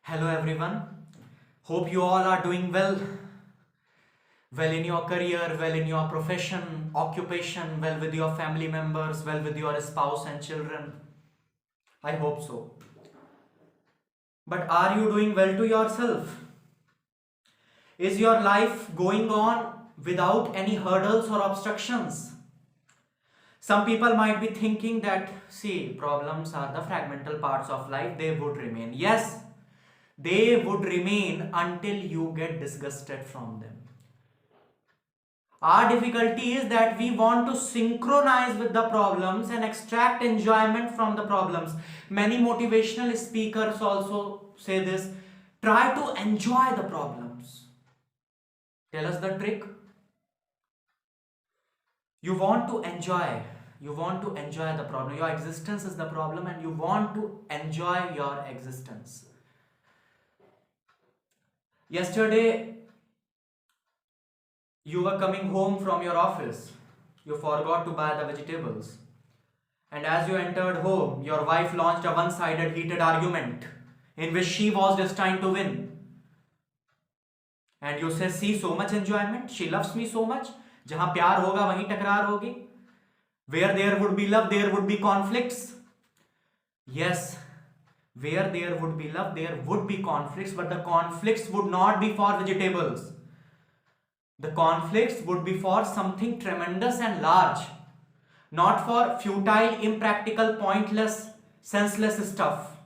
Hello everyone. Hope you all are doing well. Well in your career, well in your profession, occupation, well with your family members, well with your spouse and children. I hope so. But are you doing well to yourself? Is your life going on without any hurdles or obstructions? Some people might be thinking that, see, problems are the fragmental parts of life, they would remain. Yes, they would remain until you get disgusted from them. Our difficulty is that we want to synchronize with the problems and extract enjoyment from the problems. Many motivational speakers also say this, try to enjoy the problems. Tell us the trick. You want to enjoy. You want to enjoy the problem. Your existence is the problem and you want to enjoy your existence. Yesterday, you were coming home from your office. You forgot to buy the vegetables. And as you entered home, your wife launched a one-sided heated argument in which she was destined to win. And you say, see, so much enjoyment. She loves me so much. जहां प्यार होगा वहीं टकरार होगी. Where there would be love, there would be conflicts. Yes, where there would be love, there would be conflicts, but the conflicts would not be for vegetables. The conflicts would be for something tremendous and large, not for futile, impractical, pointless, senseless stuff.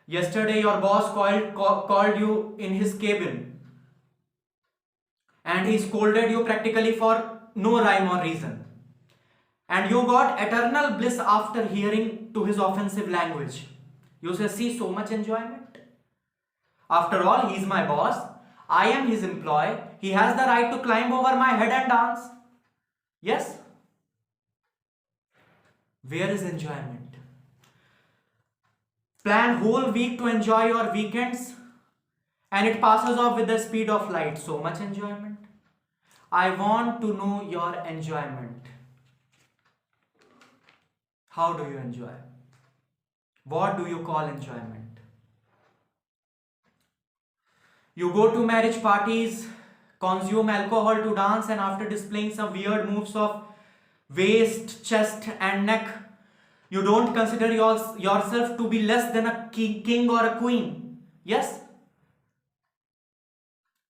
Yesterday, your boss called you in his cabin and he scolded you practically for no rhyme or reason. And you got eternal bliss after hearing to his offensive language. You say, see, so much enjoyment. After all, he is my boss. I am his employee. He has the right to climb over my head and dance. Yes? Where is enjoyment? Plan whole week to enjoy your weekends and it passes off with the speed of light. So much enjoyment. I want to know your enjoyment. How do you enjoy? What do you call enjoyment? You go to marriage parties, consume alcohol to dance, and after displaying some weird moves of waist, chest, and neck, you don't consider yourself to be less than a king or a queen. Yes?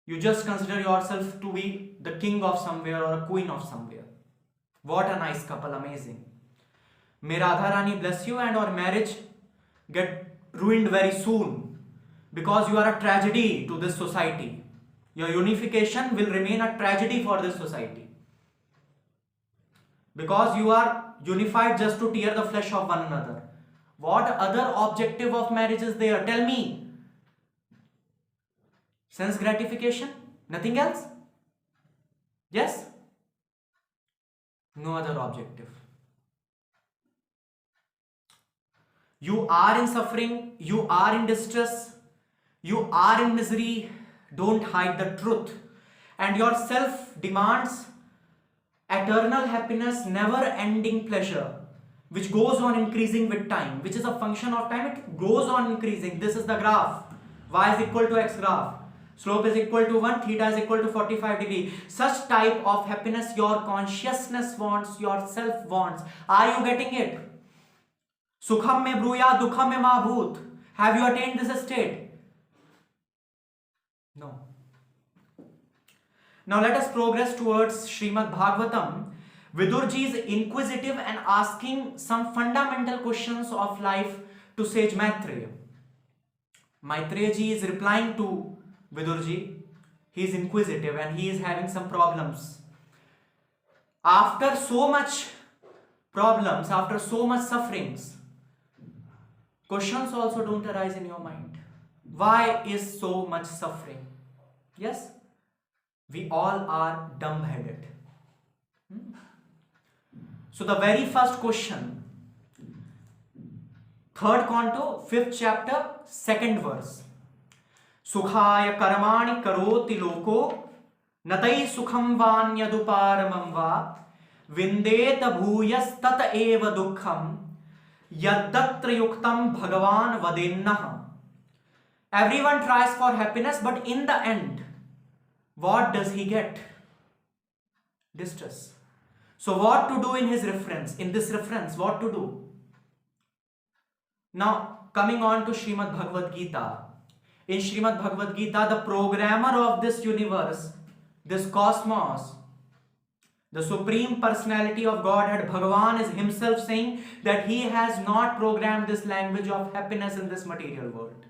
You just consider yourself to be the king of somewhere or a queen of somewhere. What a nice couple, amazing. May Radha Rani bless you and our marriage get ruined very soon because you are a tragedy to this society. Your unification will remain a tragedy for this society. Because you are unified just to tear the flesh of one another. What other objective of marriage is there? Tell me. Sense gratification? Nothing else? Yes? No other objective. You are in suffering, you are in distress, you are in misery. Don't hide the truth. And your self demands eternal happiness, never ending pleasure, which goes on increasing with time, which is a function of time. It goes on increasing. This is the graph. Y is equal to x graph. Slope is equal to 1, theta is equal to 45 degree. Such type of happiness your consciousness wants, your self wants. Are you getting it? Sukham me bruya, dukham me ma bhoot. Have you attained this state? No. Now let us progress towards Srimad Bhagavatam. Vidurji is inquisitive and asking some fundamental questions of life to sage Maitreya. Maitreya ji is replying to Vidurji. He is inquisitive and he is having some problems. After so much problems, after so much sufferings, questions also don't arise in your mind. Why is so much suffering? Yes? We all are dumb-headed. So the very first question, 3rd canto, 5th chapter, 2nd verse. Sukhaya karmani karoti loko natai sukham vanyaduparamam va vindeta bhuyas tata eva dukkham Yadatra yuktam bhagavan vadennah. Everyone tries for happiness, but in the end, what does he get? Distress. So what to do in his reference? In this reference, what to do? Now, coming on to Srimad Bhagavad Gita. In Srimad Bhagavad Gita, the programmer of this universe, this cosmos, the Supreme Personality of Godhead, Bhagavan, is himself saying that he has not programmed this language of happiness in this material world.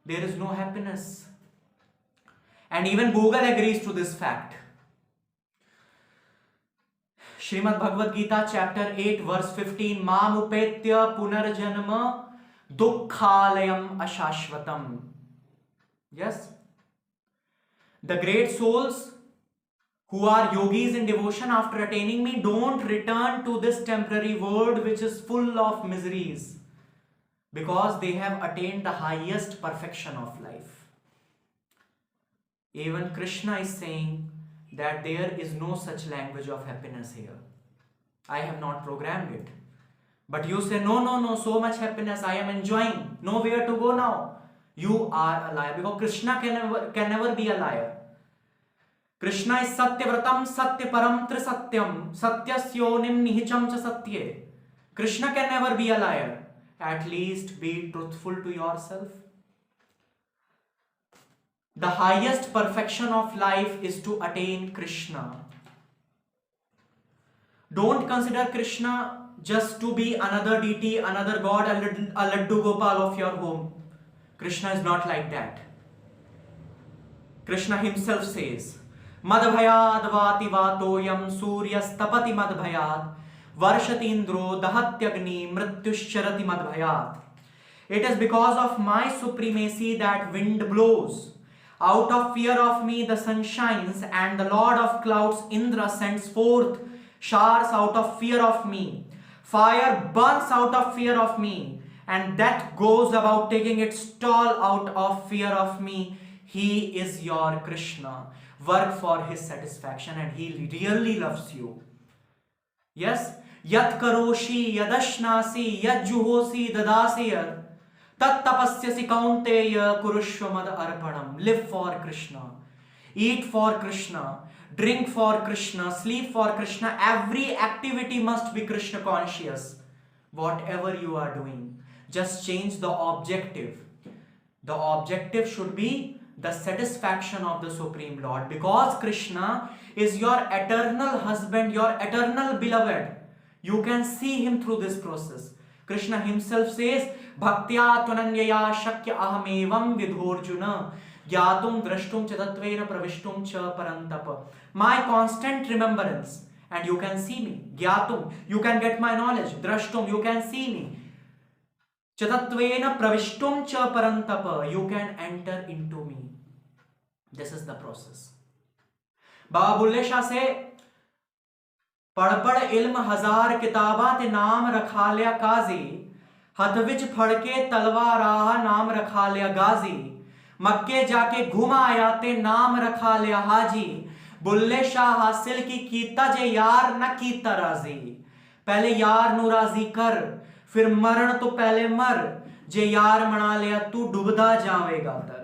There is no happiness. And even Google agrees to this fact. Srimad Bhagavad Gita chapter 8 verse 15, Mam upetya punarjanma dukkhalayam ashashvatam. Yes? The great souls who are yogis in devotion after attaining me don't return to this temporary world which is full of miseries, because they have attained the highest perfection of life. Even Krishna is saying that there is no such language of happiness here. I have not programmed it. But you say, no, so much happiness, I am enjoying, nowhere to go now. You are a liar, because Krishna can never be a liar. Krishna is Satyavratam Satyaparam Trisatyam Satyasyonim Nihicham Cha Satye. Krishna can never be a liar. At least be truthful to yourself. The highest perfection of life is to attain Krishna. Don't consider Krishna just to be another deity, another god, a Laddu Gopal of your home. Krishna is not like that. Krishna himself says, Madbhayad vati vatoyam suryastapati madbhayad varshatindro dahatyagni mrityushcharati madbhayad. It is because of my supremacy that wind blows. Out of fear of me the sun shines, and the Lord of clouds Indra sends forth showers out of fear of me. Fire burns out of fear of me, and that goes about taking its stall out of fear of me. He is your Krishna. Work for his satisfaction, and he really loves you. Yes? Yat karoshi yadashnasi yadjuhosi dadasiyat tat tapasyasi kaunteya kurushva mad arpanam. Live for Krishna. Eat for Krishna. Drink for Krishna. Sleep for Krishna. Every activity must be Krishna conscious. Whatever you are doing, just change the objective. The objective should be the satisfaction of the Supreme Lord, because Krishna is your eternal husband, your eternal beloved. You can see him through this process. Krishna himself says, Bhaktya tvananyaya shakya ahamevam vidhorjuna gyatum drashtum chatattvena pravishtum cha parantapa. My constant remembrance, and you can see me. Gyatum, you can get my knowledge. Drashtum, you can see me. Chatatvena pravishtum cha parantapa, you can enter into me. This is the process. Baba Bulle Shah say, पढ़ पढ़ इल्म हजार किताबा ते नाम रखा लिया काजी, हथ विच फड़ के तलवार नाम रखा लिया गाजी, मक्के जाके घुमा आया ते नाम रखा लिया हाजी, बुल्ले शाह हासिल की कीता जे यार न कीता राजी. पहले यार नु राजी कर, फिर मरण तो पहले मर, जे यार मना लिया तू डूबदा जावेगा तर.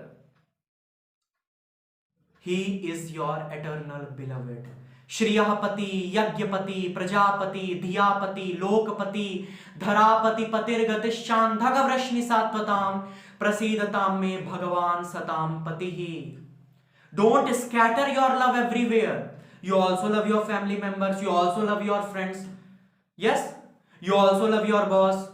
He is your eternal beloved. श्रियःपति, यज्ञपति, Prajapati, धियापति, Lokpati, धरापति, पतिर्गतिश्चान्धगवृष्णि सात्वताम, प्रसीदताम में भगवान सताम पतिः. Don't scatter your love everywhere. You also love your family members. You also love your friends. Yes? You also love your boss.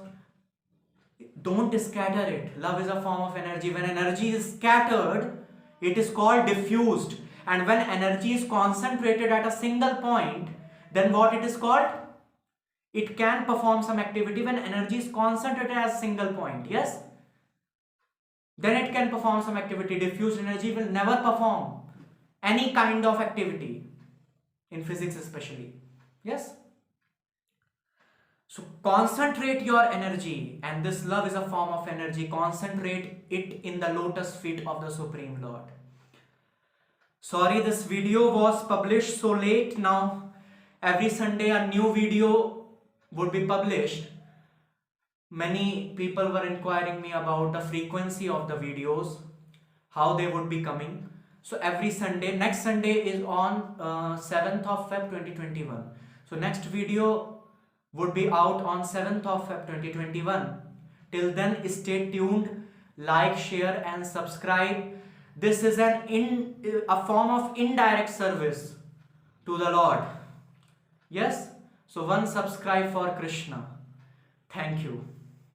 Don't scatter it. Love is a form of energy. When energy is scattered, it is called diffused. And when energy is concentrated at a single point, then what it is called? It can perform some activity when energy is concentrated at a single point. Yes? Then it can perform some activity. Diffused energy will never perform any kind of activity, in physics especially. Yes? So concentrate your energy, and this love is a form of energy. Concentrate it in the lotus feet of the Supreme Lord. Sorry, this video was published so late. Now every Sunday a new video would be published. many people were inquiring me about the frequency of the videos, how they would be coming. So every Sunday, next Sunday is on 7th of Feb 2021. So next video would be out on 7th of Feb 2021. Till then, stay tuned, like, share and subscribe. This is a form of indirect service to the Lord. Yes, so one subscribe for Krishna. Thank you.